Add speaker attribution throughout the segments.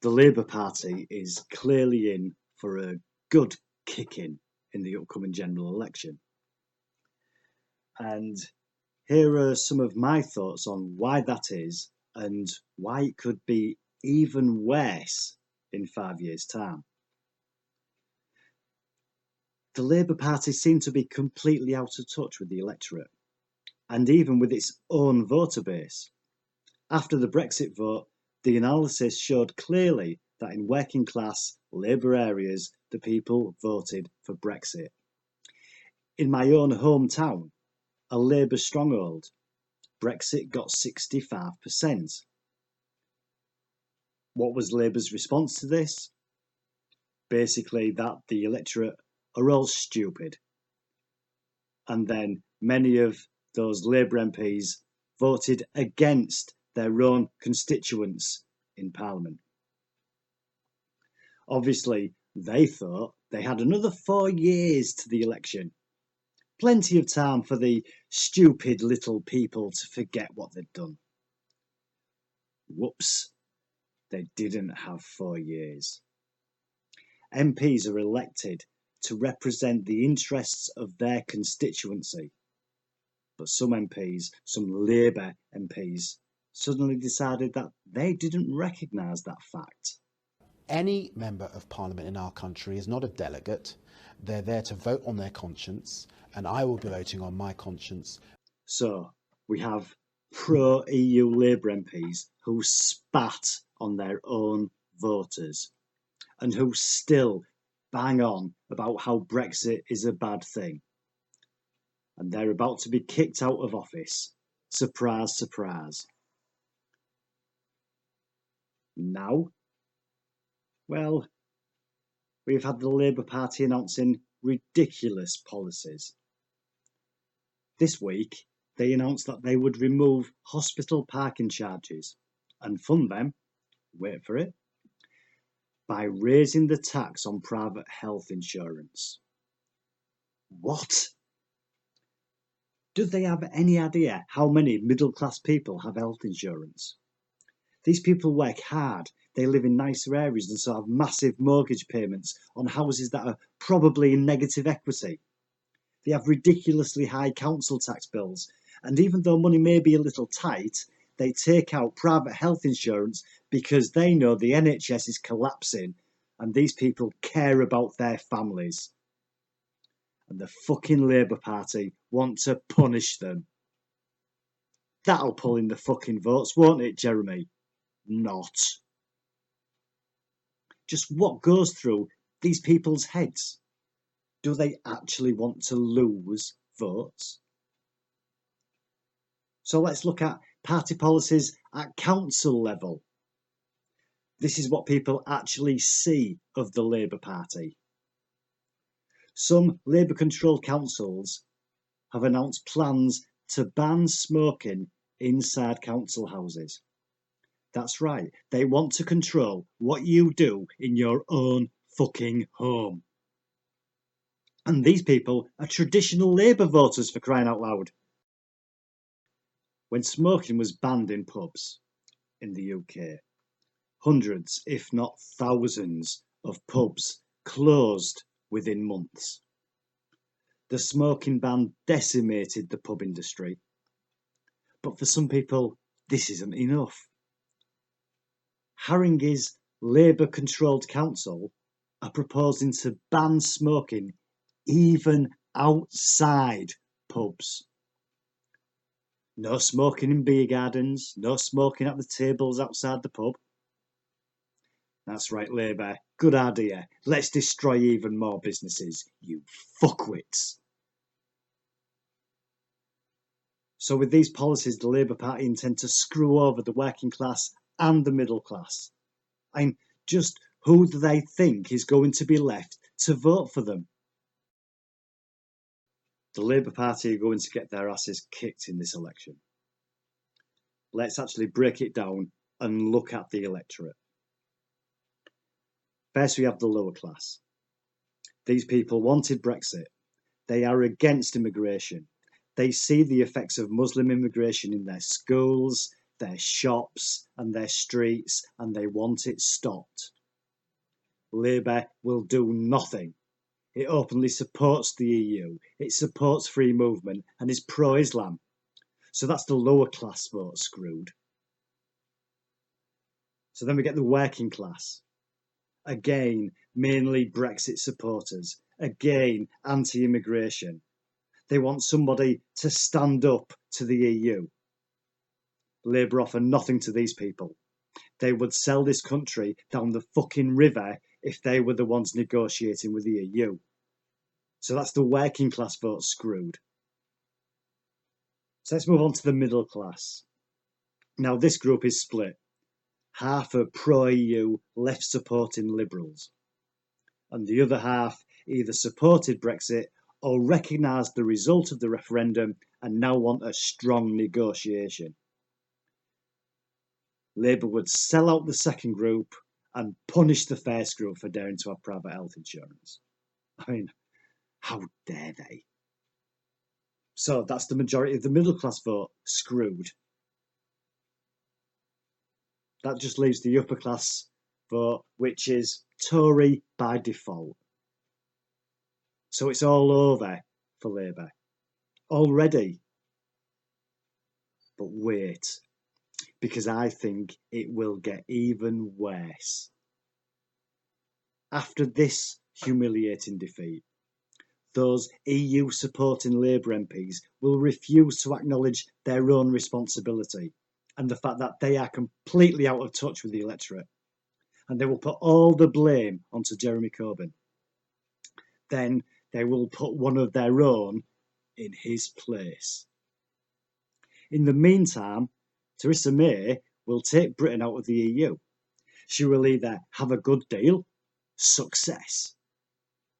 Speaker 1: The Labour Party is clearly in for a good kicking in the upcoming general election. And here are some of my thoughts on why that is and why it could be even worse in 5 years' time. The Labour Party seemed to be completely out of touch with the electorate, and even with its own voter base. After the Brexit vote, the analysis showed clearly that in working class Labour areas, the people voted for Brexit. In my own hometown, a Labour stronghold, Brexit got 65%. What was Labour's response to this? Basically that the electorate are all stupid. And then many of those Labour MPs voted against their own constituents in Parliament. Obviously, they thought they had another 4 years to the election. Plenty of time for the stupid little people to forget what they'd done. Whoops, they didn't have 4 years. MPs are elected to represent the interests of their constituency. But some MPs, some Labour MPs, suddenly decided that they didn't recognise that fact.
Speaker 2: Any member of Parliament in our country is not a delegate. They're there to vote on their conscience, and I will be voting on my conscience.
Speaker 1: So we have pro-EU Labour MPs who spat on their own voters and who still bang on about how Brexit is a bad thing. And they're about to be kicked out of office. Surprise, surprise. Now, well, we've had the Labour Party announcing ridiculous policies. This week, they announced that they would remove hospital parking charges and fund them, wait for it, by raising the tax on private health insurance. What? Do they have any idea how many middle-class people have health insurance? These people work hard, they live in nicer areas and so have massive mortgage payments on houses that are probably in negative equity. They have ridiculously high council tax bills, and even though money may be a little tight, they take out private health insurance because they know the NHS is collapsing and these people care about their families. And the fucking Labour Party want to punish them. That'll pull in the fucking votes, won't it, Jeremy? Not. Just what goes through these people's heads? Do they actually want to lose votes? So let's look at party policies at council level. This is what people actually see of the Labour Party. Some Labour-controlled councils have announced plans to ban smoking inside council houses. That's right, they want to control what you do in your own fucking home. And these people are traditional Labour voters, for crying out loud. When smoking was banned in pubs in the UK, hundreds, if not thousands, of pubs closed within months. The smoking ban decimated the pub industry. But for some people, this isn't enough. Haringey's Labour-controlled council are proposing to ban smoking even outside pubs. No smoking in beer gardens, no smoking at the tables outside the pub. That's right, Labour. Good idea. Let's destroy even more businesses, you fuckwits. So with these policies, the Labour Party intend to screw over the working class and the middle class. And just who do they think is going to be left to vote for them? The Labour Party are going to get their asses kicked in this election. Let's actually break it down and look at the electorate. First, we have the lower class. These people wanted Brexit. They are against immigration. They see the effects of Muslim immigration in their schools, their shops and their streets, and they want it stopped. Labour will do nothing. It openly supports the EU, it supports free movement and is pro-Islam. So that's the lower class vote screwed. So then we get the working class. Again, mainly Brexit supporters. Again, anti-immigration. They want somebody to stand up to the EU. Labour offer nothing to these people. They would sell this country down the fucking river if they were the ones negotiating with the EU. So that's the working class vote screwed. So let's move on to the middle class. Now this group is split. Half are pro-EU, left-supporting liberals. And the other half either supported Brexit or recognised the result of the referendum and now want a strong negotiation. Labour would sell out the second group and punish the first group for daring to have private health insurance. I mean, how dare they? So that's the majority of the middle class vote screwed. That just leaves the upper class vote, which is Tory by default. So it's all over for Labour already. But wait, because I think it will get even worse. After this humiliating defeat, those EU supporting Labour MPs will refuse to acknowledge their own responsibility and the fact that they are completely out of touch with the electorate. And they will put all the blame onto Jeremy Corbyn. Then they will put one of their own in his place. In the meantime, Theresa May will take Britain out of the EU. She will either have a good deal, success,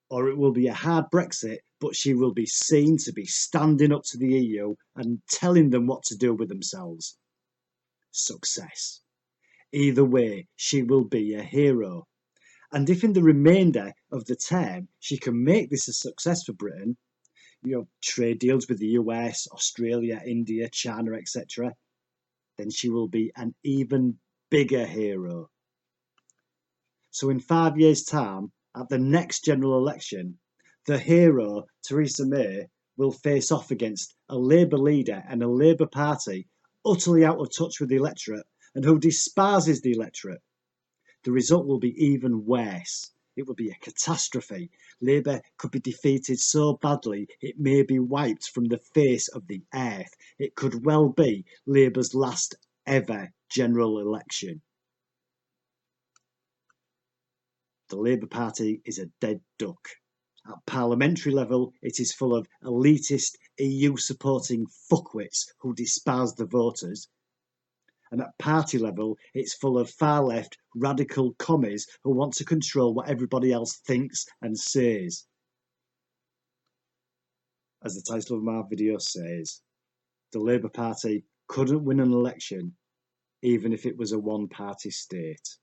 Speaker 1: or it will be a hard Brexit, but she will be seen to be standing up to the EU and telling them what to do with themselves. Success. Either way, she will be a hero. And if in the remainder of the term she can make this a success for Britain, trade deals with the US, Australia, India, China, etc., then she will be an even bigger hero. So in 5 years' time, at the next general election, the hero, Theresa May, will face off against a Labour leader and a Labour Party utterly out of touch with the electorate and who despises the electorate. The result will be even worse. It will be a catastrophe. Labour could be defeated so badly it may be wiped from the face of the earth. It could well be Labour's last ever general election. The Labour Party is a dead duck. At parliamentary level, it is full of elitist, EU-supporting fuckwits who despise the voters. And at party level, it's full of far-left, radical commies who want to control what everybody else thinks and says. As the title of my video says, the Labour Party couldn't win an election even if it was a one-party state.